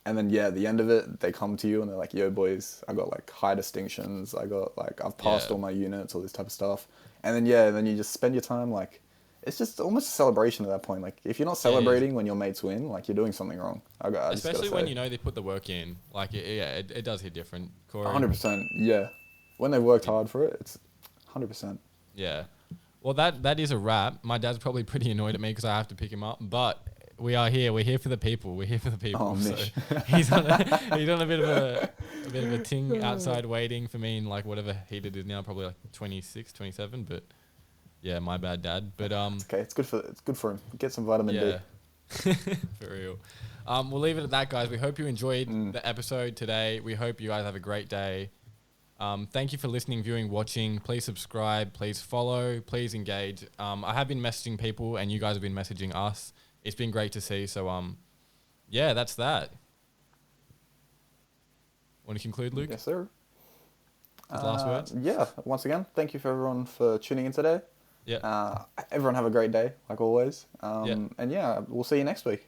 And then at the end of it, they come to you and they're like, yo boys, I got like high distinctions, I got like, I've passed all my units, all this type of stuff. And then you just spend your time like, it's just almost a celebration at that point. Like if you're not celebrating when your mates win, like you're doing something wrong. Especially when they put the work in. Like it does hit different. Corey. 100%. Yeah. When they've worked hard for it, it's 100%. Yeah. Well, that is a wrap. My dad's probably pretty annoyed at me because I have to pick him up, but we are here. We're here for the people. We're here for the people. Oh, so he's on a bit of a ting outside waiting for me in like whatever heat it is now, probably like 26, 27. But yeah, my bad, Dad. But it's okay. It's good for him. Get some vitamin D. For real. We'll leave it at that, guys. We hope you enjoyed the episode today. We hope you guys have a great day. Thank you for listening, viewing, watching. Please subscribe. Please follow. Please engage. I have been messaging people, and you guys have been messaging us. It's been great to see. So, that's that. Want to conclude, Luke? Yes, sir. Last words? Yeah. Once again, thank you for everyone for tuning in today. Yeah. Everyone have a great day, like always. And we'll see you next week.